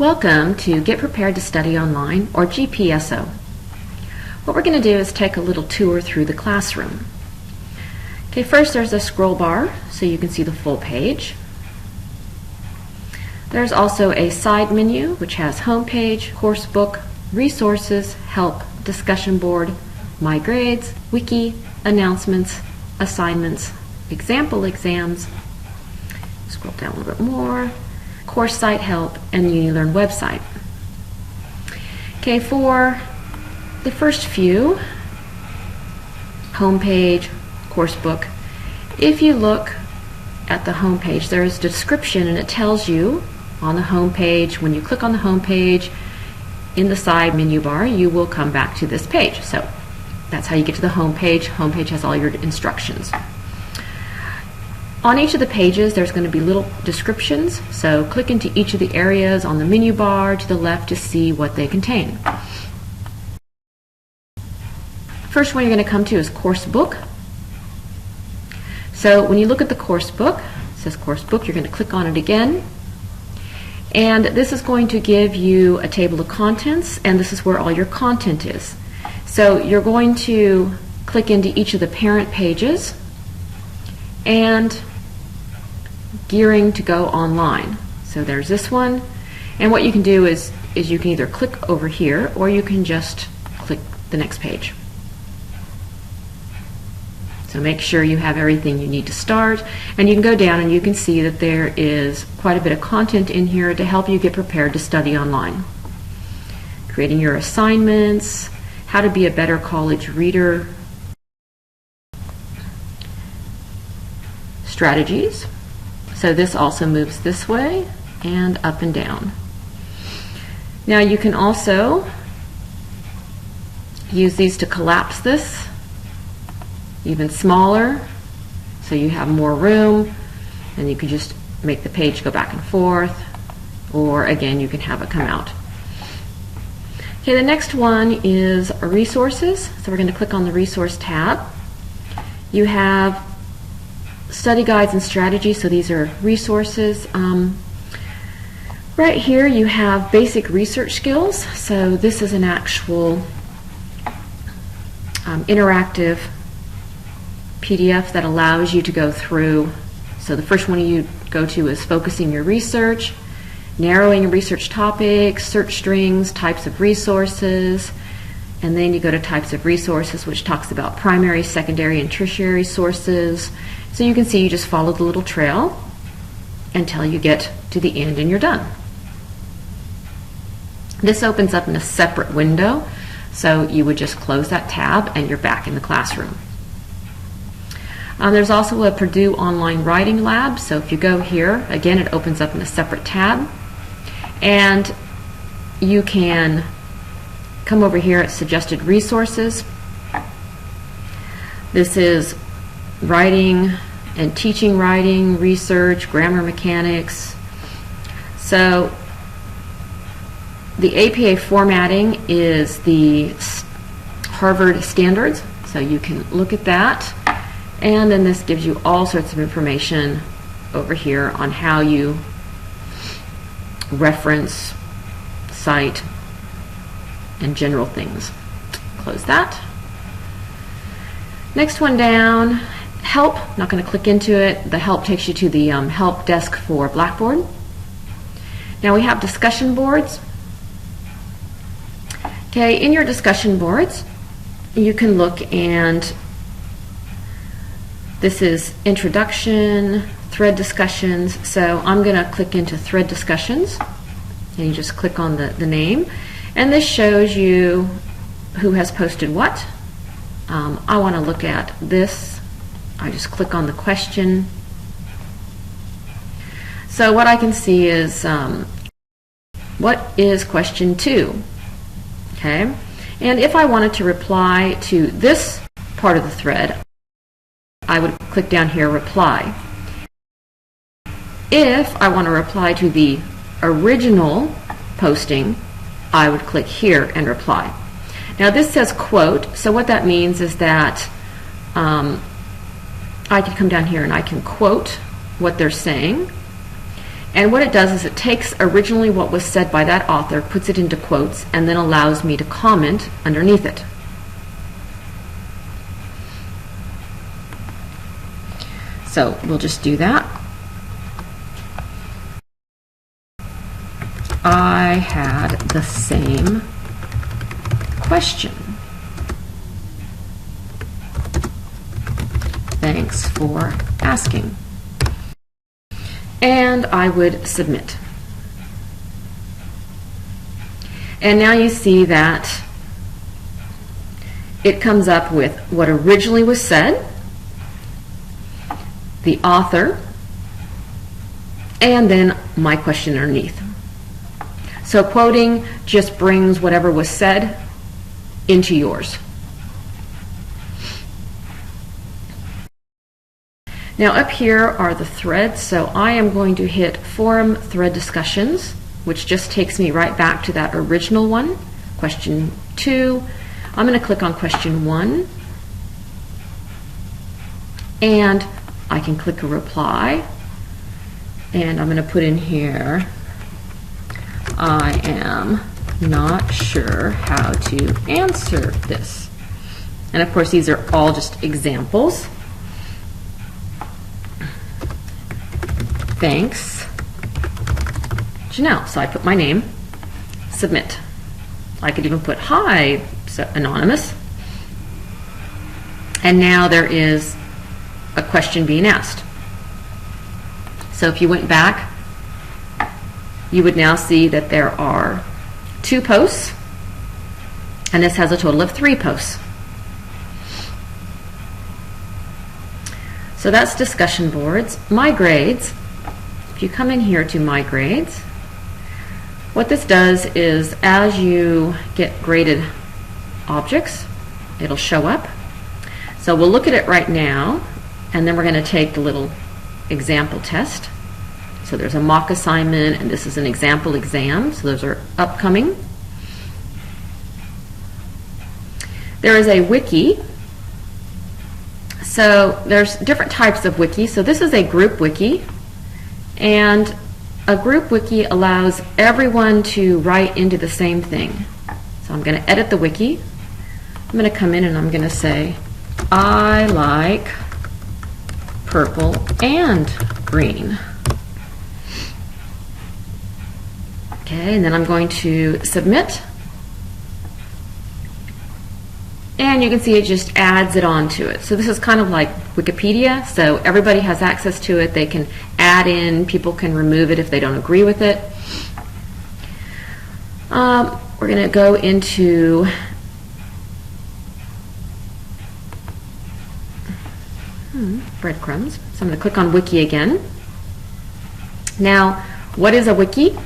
Welcome to Get Prepared to Study Online, or GPSO. What we're going to do is take a little tour through the classroom. Okay, first there's a scroll bar so you can see the full page. There's also a side menu which has Home Page, Course Book, Resources, Help, Discussion Board, My Grades, Wiki, Announcements, Assignments, Example Exams. Scroll down a little bit more. Course Site Help, and UniLearn website. Okay, for the first few, Home Page, Course Book, if you look at the home page, there is a description and it tells you on the home page, when you click on the home page, in the side menu bar, you will come back to this page. So that's how you get to the home page. Home page has all your instructions. On each of the pages, there's going to be little descriptions, so click into each of the areas on the menu bar to the left to see what they contain. First one you're going to come to is Course Book. So when you look at the course book, it says Course Book, you're going to click on it again. And this is going to give you a table of contents, and this is where all your content is. So you're going to click into each of the parent pages and gearing to go online. So there's this one, and what you can do is you can either click over here or you can just click the next page. So make sure you have everything you need to start, and you can go down and you can see that there is quite a bit of content in here to help you get prepared to study online. Creating your assignments, how to be a better college reader, strategies. So this also moves this way and up and down. Now you can also use these to collapse this even smaller, so you have more room, and you can just make the page go back and forth, or again you can have it come out. Okay, the next one is resources. So we're going to click on the resource tab. You have study guides and strategies, so these are resources. Right here you have basic research skills, so this is an actual interactive PDF that allows you to go through. So the first one you go to is focusing your research, narrowing research topics, search strings, types of resources, and then you go to types of resources, which talks about primary, secondary, and tertiary sources. So you can see you just follow the little trail until you get to the end and you're done. This opens up in a separate window, so you would just close that tab and you're back in the classroom. There's also a Purdue Online Writing Lab, so if you go here, again it opens up in a separate tab, and you can come over here at Suggested Resources. This is writing and teaching writing, research, grammar mechanics. So the APA formatting is the Harvard standards, so you can look at that. And then this gives you all sorts of information over here on how you reference, cite, and general things. Close that. Next one down, Help. Not going to click into it. The Help takes you to the help desk for Blackboard. Now we have discussion boards. Okay, in your discussion boards, you can look, and this is introduction, thread discussions. So I'm going to click into thread discussions, and you just click on the name, and this shows you who has posted what. I want to look at this. I just click on the question. So what I can see is what is question 2? Okay, and if I wanted to reply to this part of the thread, I would click down here, reply. If I want to reply to the original posting, I would click here and reply. Now this says quote, so what that means is that I can come down here and I can quote what they're saying, And what it does is it takes originally what was said by that author, puts it into quotes, and then allows me to comment underneath it. So we'll just do that. I had the same question. Thanks for asking. And I would submit. And now you see that it comes up with what originally was said, the author, and then my question underneath. So quoting just brings whatever was said into yours. Now up here are the threads, so I am going to hit Forum Thread Discussions, which just takes me right back to that original one, question 2. I'm going to click on question 1, and I can click a reply, and I'm going to put in here, I am not sure how to answer this. And of course these are all just examples. Thanks, Janelle. So I put my name, submit. I could even put hi, so anonymous. And now there is a question being asked. So if you went back, you would now see that there are 2 posts, and this has a total of 3 posts. So that's discussion boards. My grades. If you come in here to My Grades, what this does is as you get graded objects, it'll show up. So we'll look at it right now, and then we're going to take the little example test. So there's a mock assignment, and this is an example exam, so those are upcoming. There is a wiki. So there's different types of wiki. So this is a group wiki. And a group wiki allows everyone to write into the same thing. So I'm going to edit the wiki. I'm going to come in and I'm going to say, I like purple and green. Okay, and then I'm going to submit. And you can see it just adds it onto it. So this is kind of like Wikipedia, so everybody has access to it. They can add in, people can remove it if they don't agree with it. We're going to go into breadcrumbs. So I'm going to click on Wiki again. Now, what is a wiki?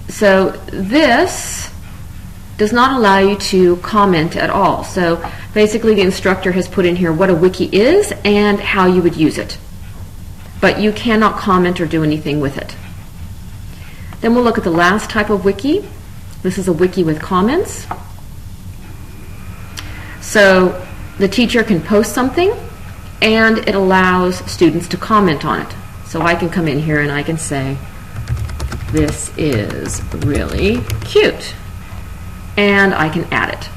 So this does not allow you to comment at all. So basically the instructor has put in here what a wiki is and how you would use it. But you cannot comment or do anything with it. Then we'll look at the last type of wiki. This is a wiki with comments. So the teacher can post something and it allows students to comment on it. So I can come in here and I can say, this is really cute. And I can add it.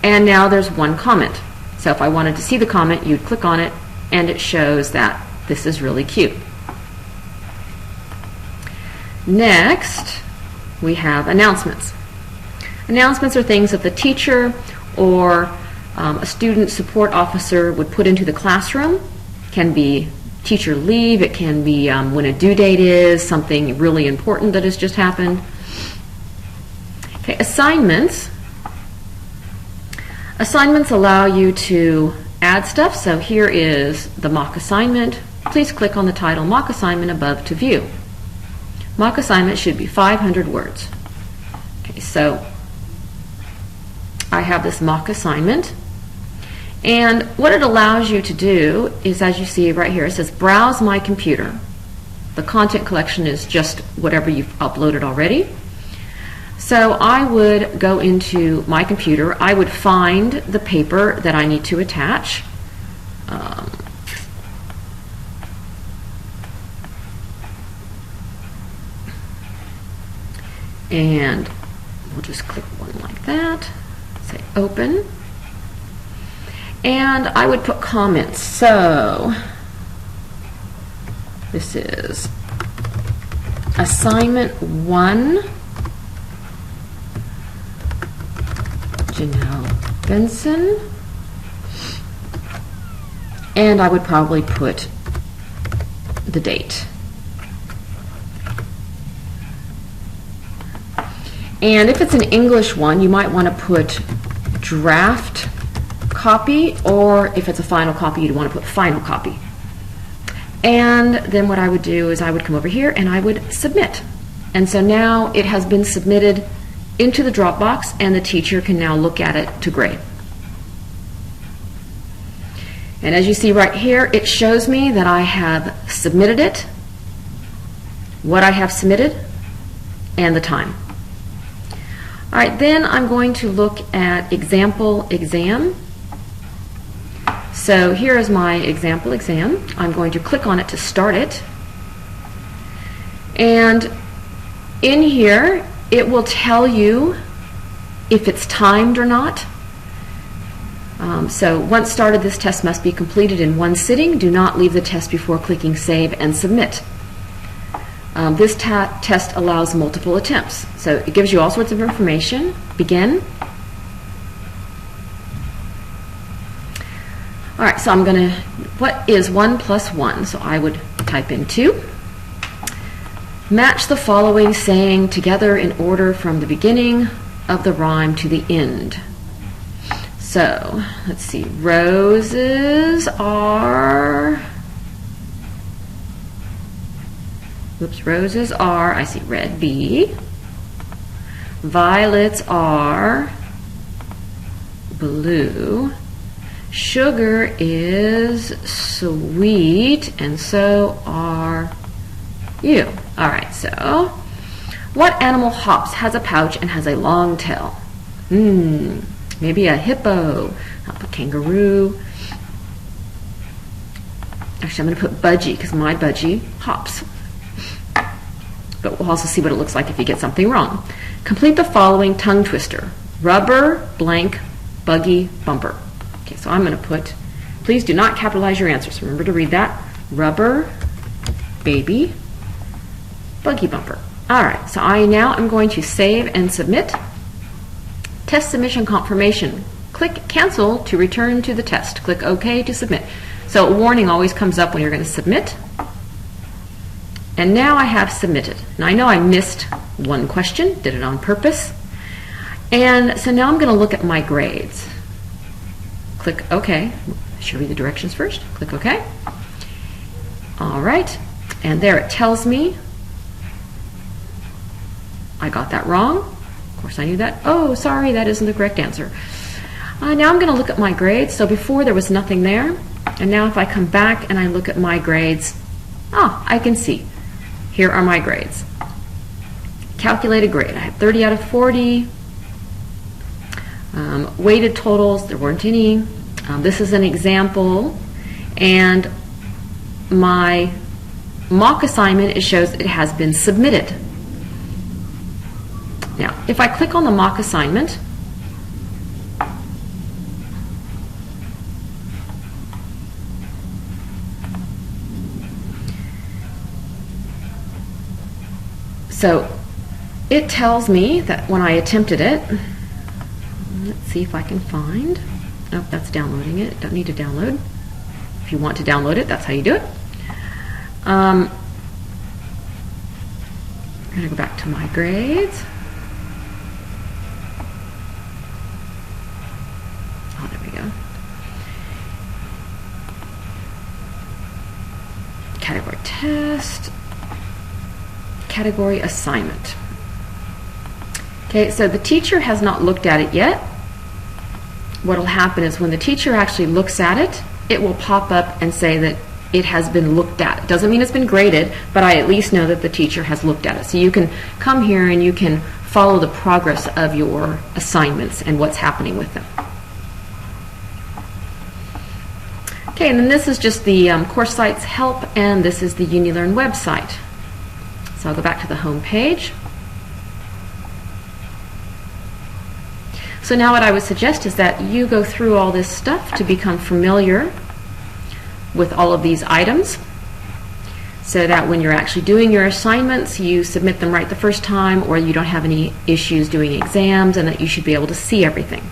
And now there's one comment. So if I wanted to see the comment, you'd click on it and it shows that this is really cute. Next, we have announcements. Announcements are things that the teacher or a student support officer would put into the classroom. It can be teacher leave, it can be when a due date is, something really important that has just happened. Okay, assignments. Assignments allow you to add stuff. So here is the mock assignment. Please click on the title Mock Assignment above to view. Mock assignment should be 500 words. Okay, so I have this mock assignment. And what it allows you to do is, as you see right here, it says browse my computer. The content collection is just whatever you've uploaded already. So I would go into my computer, I would find the paper that I need to attach. And we'll just click one like that, say open. And I would put comments. So this is assignment 1, Janelle Benson. And I would probably put the date. And if it's an English one, you might want to put draft copy, or if it's a final copy, you'd want to put final copy. And then what I would do is I would come over here and I would submit. And so now it has been submitted into the Dropbox, and the teacher can now look at it to grade. And as you see right here, it shows me that I have submitted it, what I have submitted, and the time. All right, then I'm going to look at example exam. So here is my example exam. I'm going to click on it to start it. And in here, it will tell you if it's timed or not. So once started, this test must be completed in one sitting. Do not leave the test before clicking save and submit. This test allows multiple attempts. So it gives you all sorts of information. Begin. All right, so I'm going to, what is 1 plus 1? So I would type in 2. Match the following saying together in order from the beginning of the rhyme to the end. So, let's see, roses are, I see red B. Violets are blue. Sugar is sweet, and so are you. All right, so what animal hops, has a pouch, and has a long tail? Maybe a hippo. I'll put kangaroo. Actually, I'm going to put budgie because my budgie hops. But we'll also see what it looks like if you get something wrong. Complete the following tongue twister. Rubber, blank, buggy, bumper. Okay, so I'm going to put, please do not capitalize your answers. Remember to read that. Rubber, baby, buggy bumper. All right, so now I'm going to save and submit. Test submission confirmation. Click cancel to return to the test. Click OK to submit. So a warning always comes up when you're going to submit. And now I have submitted. Now I know I missed one question, did it on purpose. And so now I'm going to look at my grades. Click OK. I should read the directions first. Click OK. All right. And there it tells me I got that wrong. Of course I knew that. Oh, sorry, that isn't the correct answer. Now I'm going to look at my grades. So before there was nothing there. And now if I come back and I look at my grades, I can see. Here are my grades. Calculated grade. I had 30 out of 40. Weighted totals, there weren't any. This is an example. And my mock assignment, it shows it has been submitted. Now, if I click on the mock assignment, so it tells me that when I attempted it, let's see if I can find, oh, that's downloading it, don't need to download. If you want to download it, that's how you do it. I'm going to go back to my grades. Oh, there we go. Category test. Category assignment. Okay, so the teacher has not looked at it yet. What will happen is when the teacher actually looks at it, it will pop up and say that it has been looked at. It doesn't mean it's been graded, but I at least know that the teacher has looked at it. So you can come here and you can follow the progress of your assignments and what's happening with them. Okay, and then this is just the course sites help, and this is the UniLearn website. So I'll go back to the home page. So now what I would suggest is that you go through all this stuff to become familiar with all of these items, so that when you're actually doing your assignments, you submit them right the first time, or you don't have any issues doing exams, and that you should be able to see everything.